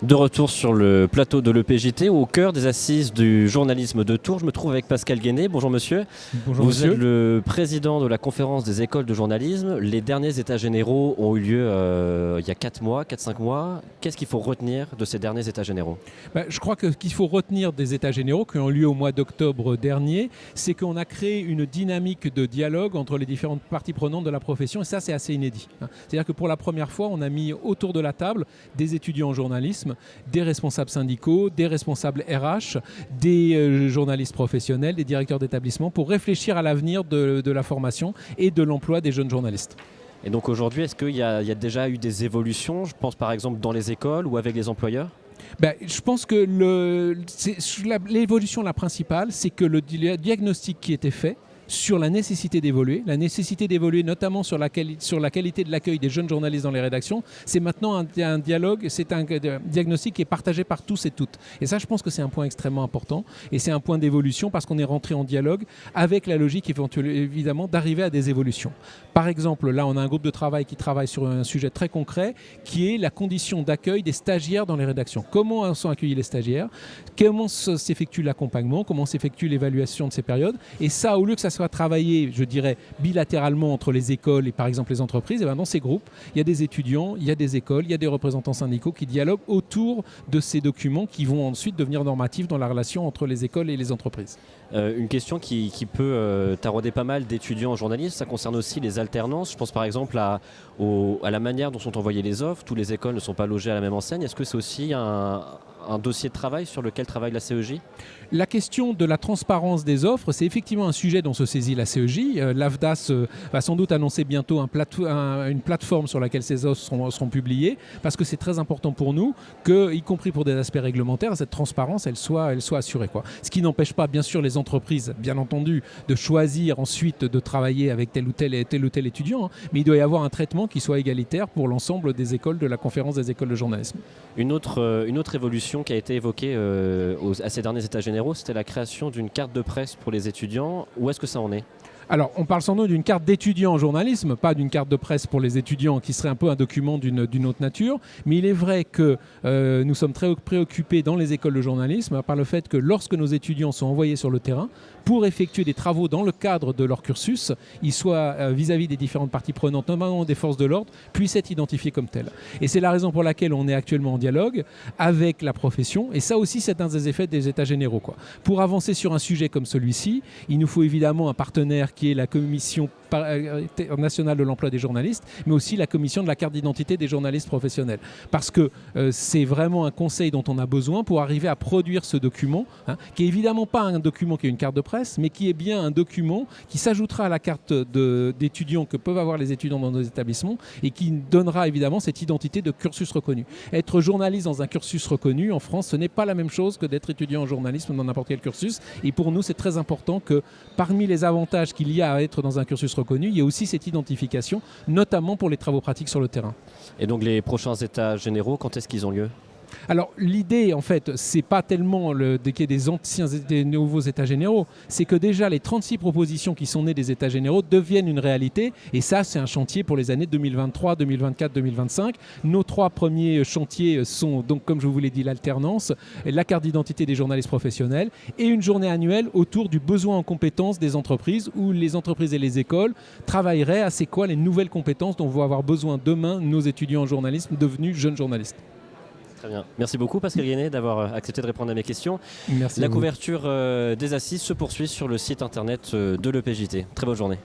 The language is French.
De retour sur le plateau de l'EPJT, au cœur des assises du journalisme de Tours. Je me trouve avec Pascal Guéné. Bonjour monsieur. Bonjour Vous monsieur. êtes le président de la conférence des écoles de journalisme. Les derniers états généraux ont eu lieu il y a 4-5 mois. Qu'est-ce qu'il faut retenir de ces derniers états généraux ? Je crois que ce qu'il faut retenir des états généraux qui ont eu lieu au mois d'octobre dernier, c'est qu'on a créé une dynamique de dialogue entre les différentes parties prenantes de la profession, et ça c'est assez inédit. C'est-à-dire que pour la première fois, on a mis autour de la table des étudiants en journalisme, des responsables syndicaux, des responsables RH, des journalistes professionnels, des directeurs d'établissement pour réfléchir à l'avenir de la formation et de l'emploi des jeunes journalistes. Et donc aujourd'hui, est-ce qu'il y a déjà eu des évolutions ? Je pense par exemple dans les écoles ou avec les employeurs ? Je pense que l'évolution la principale, c'est que le diagnostic qui était fait sur la nécessité d'évoluer notamment sur la qualité de l'accueil des jeunes journalistes dans les rédactions, c'est maintenant un dialogue, c'est un diagnostic qui est partagé par tous et toutes. Et ça, je pense que c'est un point extrêmement important et c'est un point d'évolution parce qu'on est rentré en dialogue avec la logique évidemment d'arriver à des évolutions. Par exemple, là, on a un groupe de travail qui travaille sur un sujet très concret qui est la condition d'accueil des stagiaires dans les rédactions. Comment sont accueillis les stagiaires ? Comment s'effectue l'accompagnement ? Comment s'effectue l'évaluation de ces périodes ? Et ça, au lieu que ça soit travaillé, je dirais, bilatéralement entre les écoles et par exemple les entreprises, et dans ces groupes, il y a des étudiants, il y a des écoles, il y a des représentants syndicaux qui dialoguent autour de ces documents qui vont ensuite devenir normatifs dans la relation entre les écoles et les entreprises. Une question qui peut tarauder pas mal d'étudiants en journalisme, ça concerne aussi les alternances. Je pense par exemple à la manière dont sont envoyées les offres. Toutes les écoles ne sont pas logées à la même enseigne. Est-ce que c'est aussi un dossier de travail sur lequel travaille la CEJ ? La question de la transparence des offres, c'est effectivement un sujet dont se saisit la CEJ. L'AFDAS va sans doute annoncer bientôt une plateforme sur laquelle ces offres seront publiées, parce que c'est très important pour nous que, y compris pour des aspects réglementaires, cette transparence, elle soit assurée, quoi. Ce qui n'empêche pas, bien sûr, les entreprises, bien entendu, de choisir ensuite de travailler avec tel ou tel étudiant, mais il doit y avoir un traitement qui soit égalitaire pour l'ensemble des écoles de la conférence des écoles de journalisme. Une autre évolution qui a été évoquée à ces derniers états généraux, c'était la création d'une carte de presse pour les étudiants. Où est-ce que ça en est ? Alors, on parle sans doute d'une carte d'étudiant en journalisme, pas d'une carte de presse pour les étudiants qui serait un peu un document d'une autre nature. Mais il est vrai que nous sommes très préoccupés dans les écoles de journalisme par le fait que lorsque nos étudiants sont envoyés sur le terrain pour effectuer des travaux dans le cadre de leur cursus, ils soient vis-à-vis des différentes parties prenantes, notamment des forces de l'ordre, puissent être identifiés comme tels. Et c'est la raison pour laquelle on est actuellement en dialogue avec la profession. Et ça aussi, c'est un des effets des états généraux, quoi. Pour avancer sur un sujet comme celui-ci, il nous faut évidemment un partenaire qui est la Commission nationale de l'emploi des journalistes, mais aussi la commission de la carte d'identité des journalistes professionnels. Parce que c'est vraiment un conseil dont on a besoin pour arriver à produire ce document, qui est évidemment pas un document qui est une carte de presse, mais qui est bien un document qui s'ajoutera à la carte d'étudiants que peuvent avoir les étudiants dans nos établissements et qui donnera évidemment cette identité de cursus reconnu. Être journaliste dans un cursus reconnu en France, ce n'est pas la même chose que d'être étudiant en journalisme dans n'importe quel cursus. Et pour nous, c'est très important que parmi les avantages qu'il y a à être dans un cursus reconnu, il y a aussi cette identification, notamment pour les travaux pratiques sur le terrain. Et donc les prochains états généraux, quand est-ce qu'ils ont lieu ? Alors l'idée, en fait, c'est pas tellement qu'il y ait des nouveaux états généraux, c'est que déjà les 36 propositions qui sont nées des états généraux deviennent une réalité, et ça c'est un chantier pour les années 2023, 2024, 2025. Nos 3 premiers chantiers sont donc, comme je vous l'ai dit, l'alternance, la carte d'identité des journalistes professionnels et une journée annuelle autour du besoin en compétences des entreprises, où les entreprises et les écoles travailleraient à c'est quoi les nouvelles compétences dont vont avoir besoin demain nos étudiants en journalisme devenus jeunes journalistes. Très bien. Merci beaucoup Pascal Guéné d'avoir accepté de répondre à mes questions. Merci. La couverture des assises se poursuit sur le site internet de l'EPJT. Très bonne journée.